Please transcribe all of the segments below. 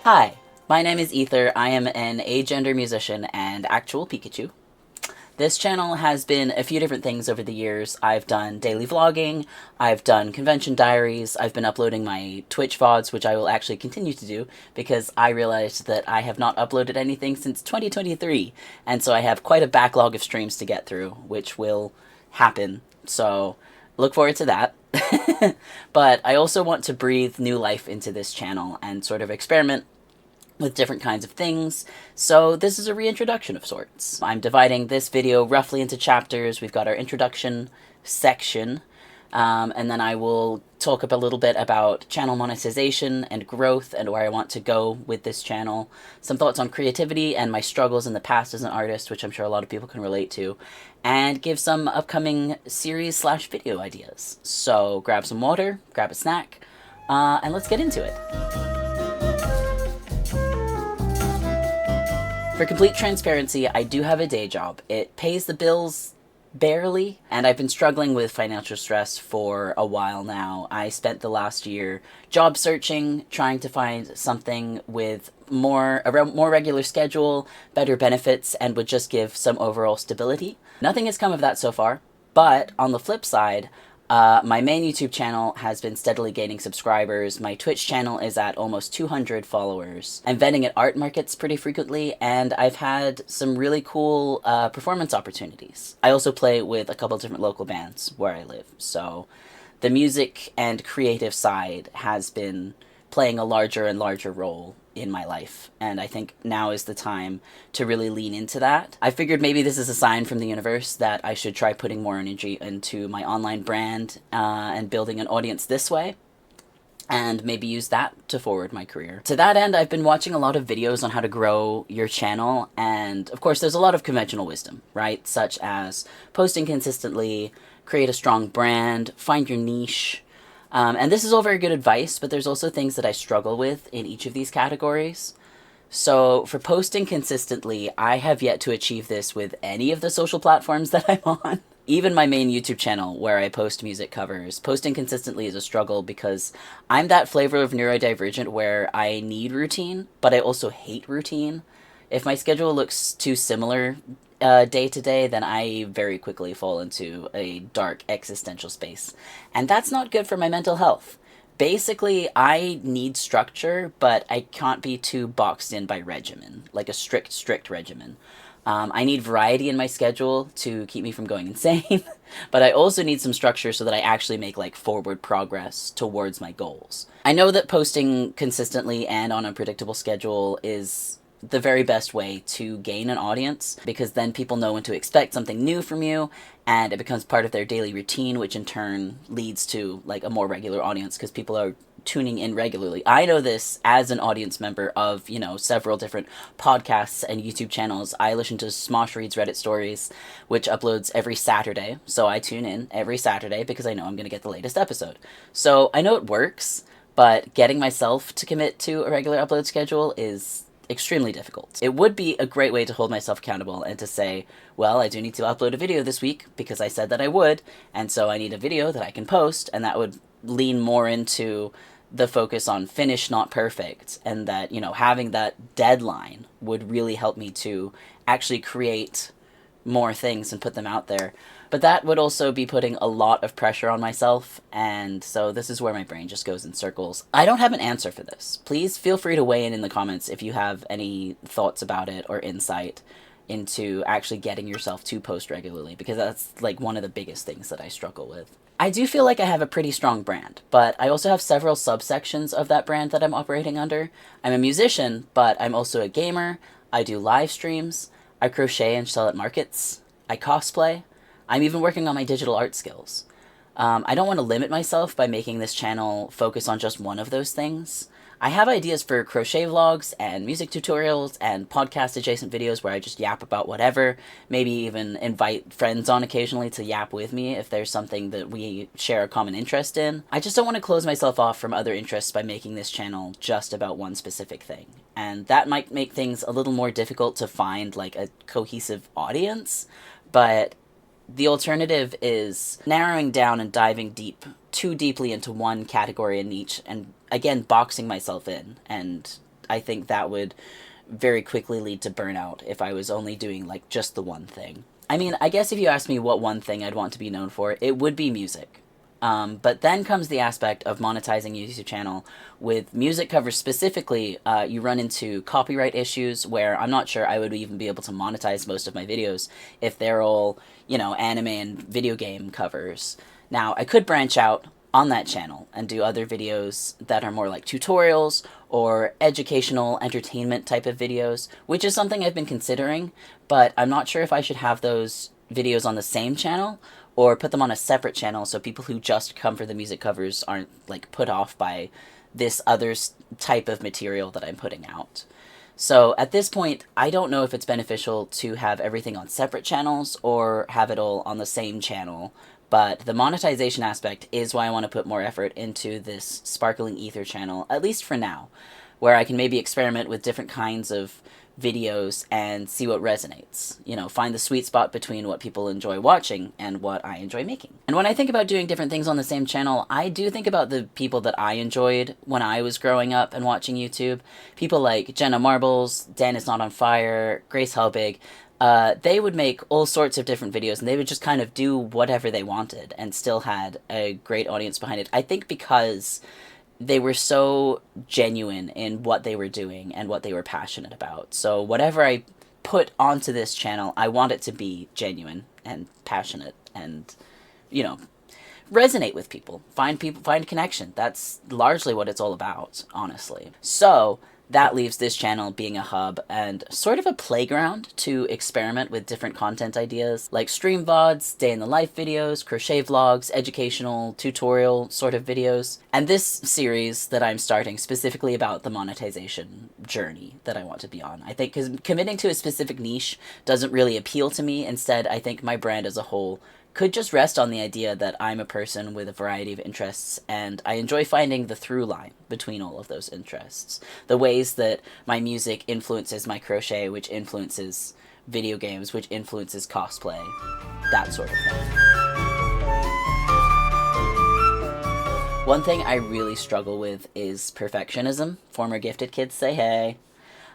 Hi, my name is Ether. I am an agender musician and actual Pikachu. This channel has been a few different things over the years. I've done daily vlogging, I've done convention diaries, I've been uploading my Twitch VODs, which I will actually continue to do because I realized that I have not uploaded anything since 2023, and so I have quite a backlog of streams to get through, which will happen, so look forward to that. But I also want to breathe new life into this channel and sort of experiment with different kinds of things, so this is a reintroduction of sorts. I'm dividing this video roughly into chapters. We've got our introduction section, and then I will talk a little bit about channel monetization and growth and where I want to go with this channel, some thoughts on creativity and my struggles in the past as an artist, which I'm sure a lot of people can relate to, and give some upcoming series/video ideas. So grab some water, grab a snack, and let's get into it. For complete transparency, I do have a day job. It pays the bills barely, and I've been struggling with financial stress for a while now. I spent the last year job searching, trying to find something with a more regular schedule, better benefits, and would just give some overall stability. Nothing has come of that so far, but on the flip side, my main YouTube channel has been steadily gaining subscribers. My Twitch channel is at almost 200 followers. I'm vending at art markets pretty frequently, and I've had some really cool performance opportunities. I also play with a couple different local bands where I live, so the music and creative side has been playing a larger and larger role in my life, and I think now is the time to really lean into that. I figured maybe this is a sign from the universe that I should try putting more energy into my online brand and building an audience this way, and maybe use that to forward my career. To that end, I've been watching a lot of videos on how to grow your channel, and of course there's a lot of conventional wisdom, right? Such as posting consistently, create a strong brand, find your niche. And this is all very good advice, but there's also things that I struggle with in each of these categories. So for posting consistently, I have yet to achieve this with any of the social platforms that I'm on. Even my main YouTube channel, where I post music covers, posting consistently is a struggle because I'm that flavor of neurodivergent where I need routine, but I also hate routine. If my schedule looks too similar day to day, then I very quickly fall into a dark existential space. And that's not good for my mental health. Basically, I need structure, but I can't be too boxed in by regimen, like a strict regimen. I need variety in my schedule to keep me from going insane, but I also need some structure so that I actually make like forward progress towards my goals. I know that posting consistently and on a predictable schedule is the very best way to gain an audience, because then people know when to expect something new from you, and it becomes part of their daily routine, which in turn leads to like a more regular audience because people are tuning in regularly. I know this as an audience member of, several different podcasts and YouTube channels. I listen to Smosh Reads Reddit Stories, which uploads every Saturday, so I tune in every Saturday because I know I'm going to get the latest episode. So I know it works, but getting myself to commit to a regular upload schedule is extremely difficult. It would be a great way to hold myself accountable and to say, well, I do need to upload a video this week because I said that I would, and so I need a video that I can post, and that would lean more into the focus on finished, not perfect, and that, having that deadline would really help me to actually create more things and put them out there. But that would also be putting a lot of pressure on myself, and so this is where my brain just goes in circles. I don't have an answer for this. Please feel free to weigh in the comments if you have any thoughts about it or insight into actually getting yourself to post regularly, because that's like one of the biggest things that I struggle with. I do feel like I have a pretty strong brand, but I also have several subsections of that brand that I'm operating under. I'm a musician, but I'm also a gamer. I do live streams. I crochet and sell at markets. I cosplay. I'm even working on my digital art skills. I don't want to limit myself by making this channel focus on just one of those things. I have ideas for crochet vlogs and music tutorials and podcast adjacent videos where I just yap about whatever, maybe even invite friends on occasionally to yap with me if there's something that we share a common interest in. I just don't want to close myself off from other interests by making this channel just about one specific thing. And that might make things a little more difficult to find like a cohesive audience, but the alternative is narrowing down and diving too deeply into one category and niche, and again, boxing myself in and I think that would very quickly lead to burnout if I was only doing like just the one thing. I mean, I guess if you ask me what one thing I'd want to be known for, it would be music. But then comes the aspect of monetizing your YouTube channel. With music covers specifically, you run into copyright issues where I'm not sure I would even be able to monetize most of my videos if they're all, anime and video game covers. Now, I could branch out on that channel and do other videos that are more like tutorials or educational entertainment type of videos, which is something I've been considering, but I'm not sure if I should have those videos on the same channel or put them on a separate channel so people who just come for the music covers aren't like put off by this other type of material that I'm putting out. So at this point, I don't know if it's beneficial to have everything on separate channels or have it all on the same channel, but the monetization aspect is why I want to put more effort into this Sparkling Ether channel, at least for now, where I can maybe experiment with different kinds of videos and see what resonates. Find the sweet spot between what people enjoy watching and what I enjoy making. And when I think about doing different things on the same channel, I do think about the people that I enjoyed when I was growing up and watching YouTube. People like Jenna Marbles, Dan Is Not On Fire, Grace Helbig. They would make all sorts of different videos and they would just kind of do whatever they wanted and still had a great audience behind it. I think because they were so genuine in what they were doing and what they were passionate about. So whatever I put onto this channel, I want it to be genuine and passionate and, resonate with people. Find connection. That's largely what it's all about, honestly. So that leaves this channel being a hub and sort of a playground to experiment with different content ideas like stream VODs, day in the life videos, crochet vlogs, educational tutorial sort of videos, and this series that I'm starting specifically about the monetization journey that I want to be on. I think because committing to a specific niche doesn't really appeal to me. Instead, I think my brand as a whole could just rest on the idea that I'm a person with a variety of interests, and I enjoy finding the through line between all of those interests. The ways that my music influences my crochet, which influences video games, which influences cosplay, that sort of thing. One thing I really struggle with is perfectionism. Former gifted kids say hey.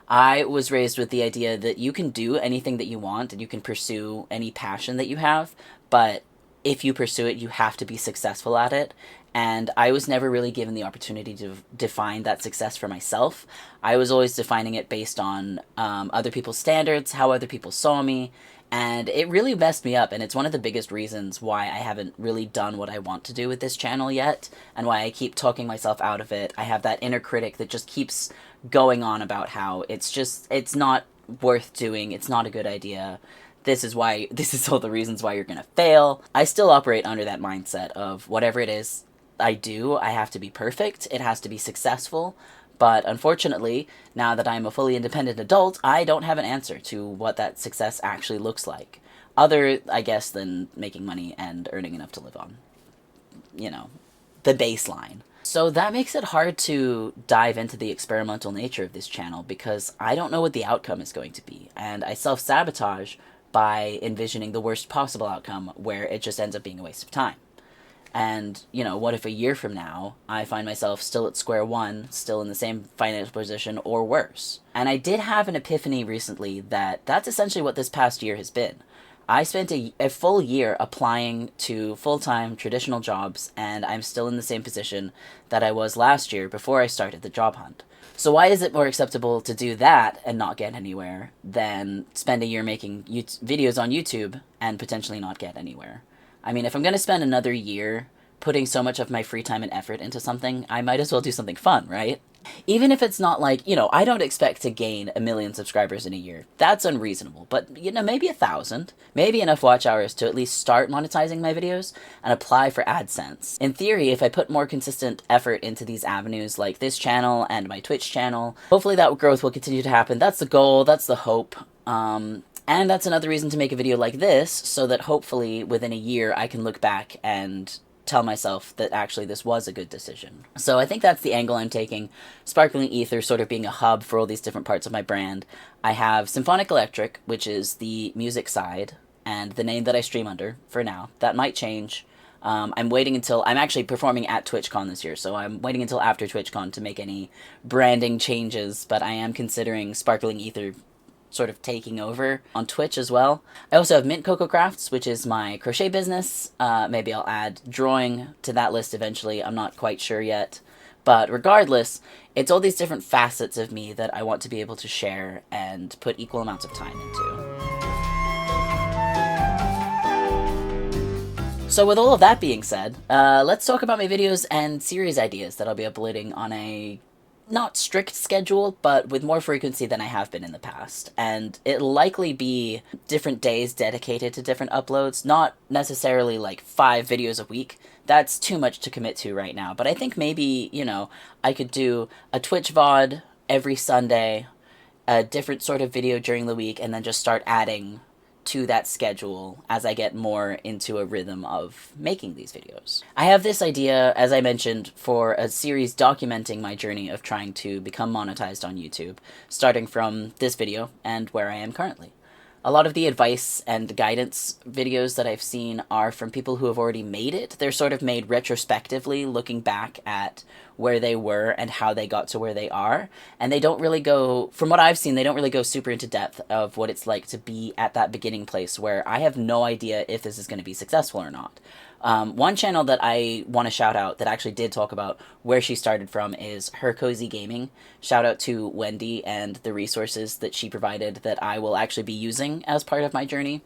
I was raised with the idea that you can do anything that you want and you can pursue any passion that you have, but if you pursue it, you have to be successful at it. And I was never really given the opportunity to define that success for myself. I was always defining it based on other people's standards, how other people saw me, and it really messed me up. And it's one of the biggest reasons why I haven't really done what I want to do with this channel yet, and why I keep talking myself out of it. I have that inner critic that just keeps going on about how it's not worth doing, it's not a good idea. This is all the reasons why you're gonna fail. I still operate under that mindset of whatever it is I do, I have to be perfect, it has to be successful, but unfortunately, now that I'm a fully independent adult, I don't have an answer to what that success actually looks like. Other, I guess, than making money and earning enough to live on. The baseline. So that makes it hard to dive into the experimental nature of this channel because I don't know what the outcome is going to be, and I self-sabotage by envisioning the worst possible outcome where it just ends up being a waste of time. And, what if a year from now I find myself still at square one, still in the same financial position or worse? And I did have an epiphany recently that that's essentially what this past year has been. I spent a full year applying to full-time traditional jobs, and I'm still in the same position that I was last year before I started the job hunt. So why is it more acceptable to do that and not get anywhere than spend a year making videos on YouTube and potentially not get anywhere? I mean, if I'm going to spend another year putting so much of my free time and effort into something, I might as well do something fun, right? Even if it's not like, I don't expect to gain 1 million subscribers in a year. That's unreasonable. But, maybe 1,000. Maybe enough watch hours to at least start monetizing my videos and apply for AdSense. In theory, if I put more consistent effort into these avenues like this channel and my Twitch channel, hopefully that growth will continue to happen. That's the goal. That's the hope. And that's another reason to make a video like this, so that hopefully within a year I can look back and tell myself that actually this was a good decision. So I think that's the angle I'm taking. Sparkling Ether sort of being a hub for all these different parts of my brand. I have Symphonic Electric, which is the music side, and the name that I stream under for now. That might change. I'm waiting until, I'm actually performing at TwitchCon this year, so I'm waiting until after TwitchCon to make any branding changes, but I am considering Sparkling Ether sort of taking over on Twitch as well. I also have Mint Cocoa Crafts, which is my crochet business. Maybe I'll add drawing to that list eventually. I'm not quite sure yet. But regardless, it's all these different facets of me that I want to be able to share and put equal amounts of time into. So with all of that being said, let's talk about my videos and series ideas that I'll be uploading on a not strict schedule, but with more frequency than I have been in the past. And it'll likely be different days dedicated to different uploads, not necessarily like 5 videos a week. That's too much to commit to right now. But I think maybe, you know, I could do a Twitch VOD every Sunday, a different sort of video during the week, and then just start adding to that schedule as I get more into a rhythm of making these videos. I have this idea, as I mentioned, for a series documenting my journey of trying to become monetized on YouTube, starting from this video and where I am currently. A lot of the advice and guidance videos that I've seen are from people who have already made it. They're sort of made retrospectively, looking back at where they were and how they got to where they are. And they don't really go, from what I've seen, they don't really go super into depth of what it's like to be at that beginning place where I have no idea if this is going to be successful or not. One channel that I want to shout out that actually did talk about where she started from is Her Cozy Gaming. Shout out to Wendy and the resources that she provided that I will actually be using as part of my journey.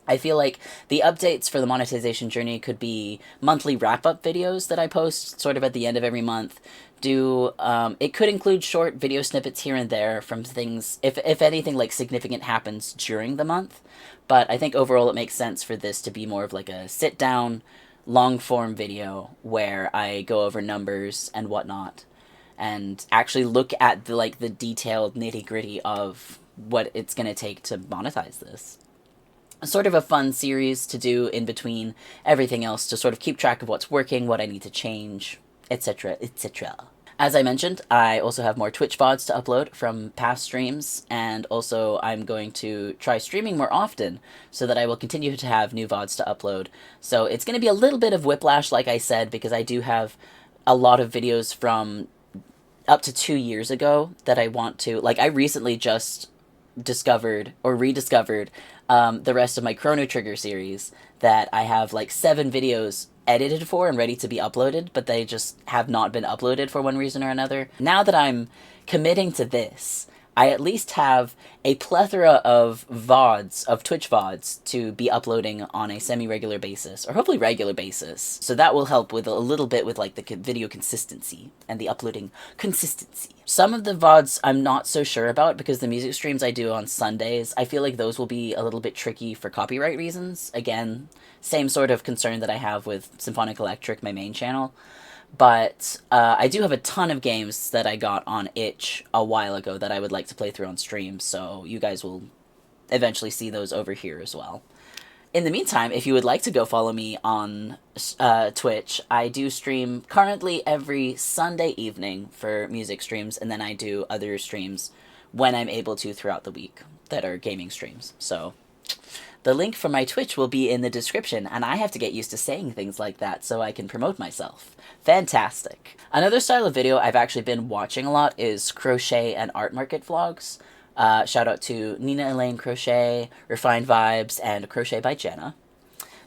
I feel like the updates for the monetization journey could be monthly wrap-up videos that I post sort of at the end of every month. It could include short video snippets here and there from things, if anything like significant happens during the month. But I think overall it makes sense for this to be more of like a sit-down, long-form video where I go over numbers and whatnot and actually look at the detailed nitty-gritty of what it's going to take to monetize this. Sort of a fun series to do in between everything else to sort of keep track of what's working, what I need to change, etc., etc. As I mentioned, I also have more Twitch VODs to upload from past streams, and also I'm going to try streaming more often so that I will continue to have new VODs to upload. So it's going to be a little bit of whiplash, like I said, because I do have a lot of videos from up to 2 years ago that I want to, like I recently just discovered or rediscovered the rest of my Chrono Trigger series that I have like 7 videos edited for and ready to be uploaded, but they just have not been uploaded for one reason or another. Now that I'm committing to this, I at least have a plethora of VODs, of Twitch VODs, to be uploading on a semi-regular basis, or hopefully regular basis. So that will help with a little bit with like the video consistency and the uploading consistency. Some of the VODs I'm not so sure about because the music streams I do on Sundays, I feel like those will be a little bit tricky for copyright reasons. Again, same sort of concern that I have with Symphonic Electric, my main channel. But I do have a ton of games that I got on itch a while ago that I would like to play through on stream, so you guys will eventually see those over here as well. In the meantime, if you would like to go follow me on Twitch, I do stream currently every Sunday evening for music streams, and then I do other streams when I'm able to throughout the week that are gaming streams. So the link for my Twitch will be in the description, and I have to get used to saying things like that so I can promote myself. Fantastic. Another style of video I've actually been watching a lot is crochet and art market vlogs. Shout out to Nina Elaine Crochet, Refined Vibes, and Crochet by Jenna.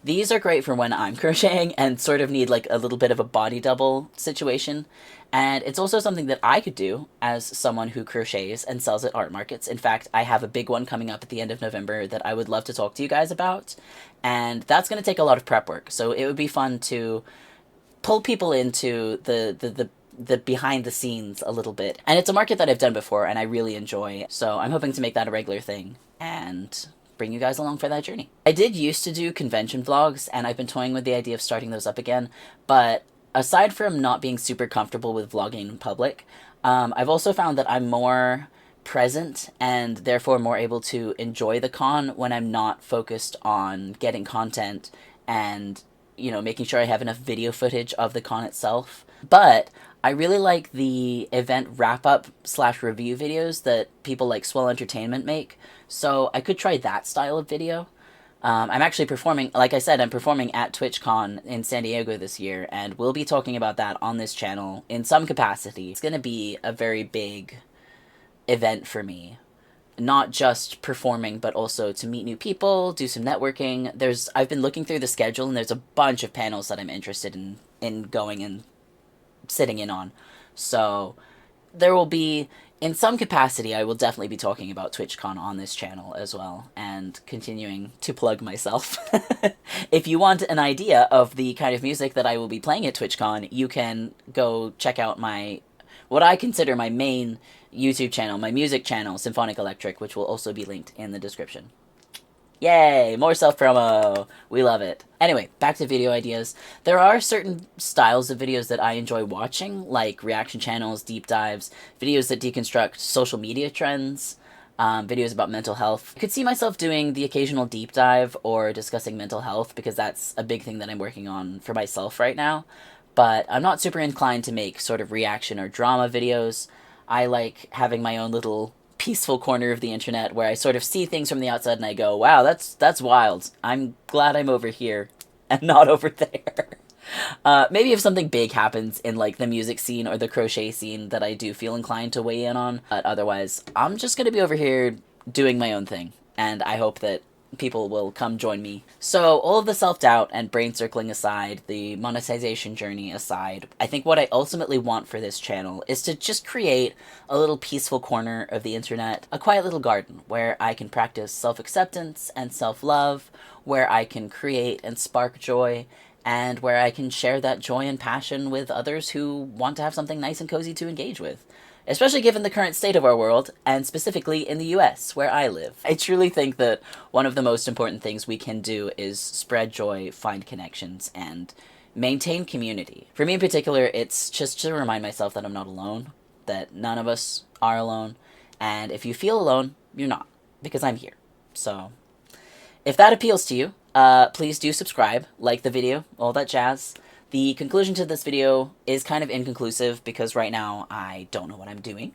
These are great for when I'm crocheting and sort of need like a little bit of a body double situation. And it's also something that I could do as someone who crochets and sells at art markets. In fact, I have a big one coming up at the end of November that I would love to talk to you guys about. And that's going to take a lot of prep work. So it would be fun to pull people into the behind the scenes a little bit. And it's a market that I've done before and I really enjoy. So I'm hoping to make that a regular thing and bring you guys along for that journey. I did used to do convention vlogs, and I've been toying with the idea of starting those up again, but aside from not being super comfortable with vlogging in public, I've also found that I'm more present and therefore more able to enjoy the con when I'm not focused on getting content and, you know, making sure I have enough video footage of the con itself. But I really like the event wrap-up / review videos that people like Swell Entertainment make, so I could try that style of video. I'm actually performing, like I said, I'm performing at TwitchCon in San Diego this year, and we'll be talking about that on this channel in some capacity. It's going to be a very big event for me. Not just performing, but also to meet new people, do some networking. I've been looking through the schedule, and there's a bunch of panels that I'm interested in going and sitting in on. So there will be, in some capacity, I will definitely be talking about TwitchCon on this channel as well, and continuing to plug myself. If you want an idea of the kind of music that I will be playing at TwitchCon, you can go check out what I consider my main YouTube channel, my music channel, Symphonic Electric, which will also be linked in the description. Yay! More self-promo! We love it. Anyway, back to video ideas. There are certain styles of videos that I enjoy watching, like reaction channels, deep dives, videos that deconstruct social media trends, videos about mental health. I could see myself doing the occasional deep dive or discussing mental health, because that's a big thing that I'm working on for myself right now. But I'm not super inclined to make sort of reaction or drama videos. I like having my own little peaceful corner of the internet where I sort of see things from the outside and I go, wow, that's wild. I'm glad I'm over here and not over there. Maybe if something big happens in, like, the music scene or the crochet scene that I do feel inclined to weigh in on. But otherwise, I'm just going to be over here doing my own thing. And I hope that people will come join me. So all of the self-doubt and brain circling aside, the monetization journey aside, I think what I ultimately want for this channel is to just create a little peaceful corner of the internet, a quiet little garden where I can practice self-acceptance and self-love, where I can create and spark joy, and where I can share that joy and passion with others who want to have something nice and cozy to engage with. Especially given the current state of our world, and specifically in the US, where I live. I truly think that one of the most important things we can do is spread joy, find connections, and maintain community. For me in particular, it's just to remind myself that I'm not alone, that none of us are alone, and if you feel alone, you're not, because I'm here. So, if that appeals to you, please do subscribe, like the video, all that jazz. The conclusion to this video is kind of inconclusive because right now I don't know what I'm doing.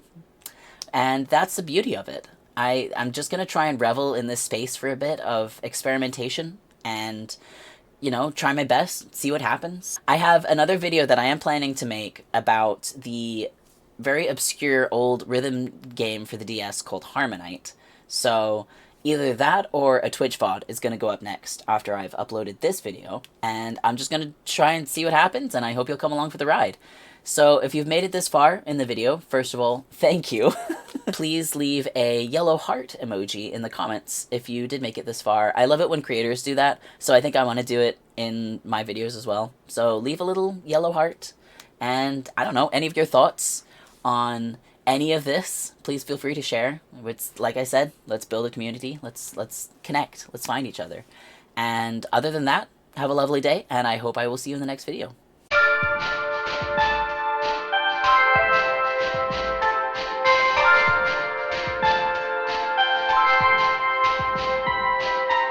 And that's the beauty of it. I'm just going to try and revel in this space for a bit of experimentation and, you know, try my best, see what happens. I have another video that I am planning to make about the very obscure old rhythm game for the DS called Harmonite. So either that or a Twitch VOD is going to go up next after I've uploaded this video, and I'm just going to try and see what happens, and I hope you'll come along for the ride. So if you've made it this far in the video, first of all, thank you. Please leave a yellow heart emoji in the comments if you did make it this far. I love it when creators do that, so I think I want to do it in my videos as well. So leave a little yellow heart, and I don't know, any of your thoughts on any of this, please feel free to share. It's, like I said, let's build a community, let's connect, let's find each other. And other than that, have a lovely day, and I hope I will see you in the next video.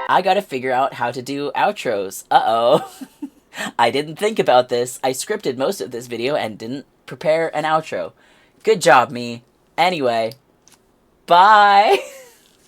I gotta figure out how to do outros. Uh-oh. I didn't think about this. I scripted most of this video and didn't prepare an outro. Good job, me. Anyway, bye!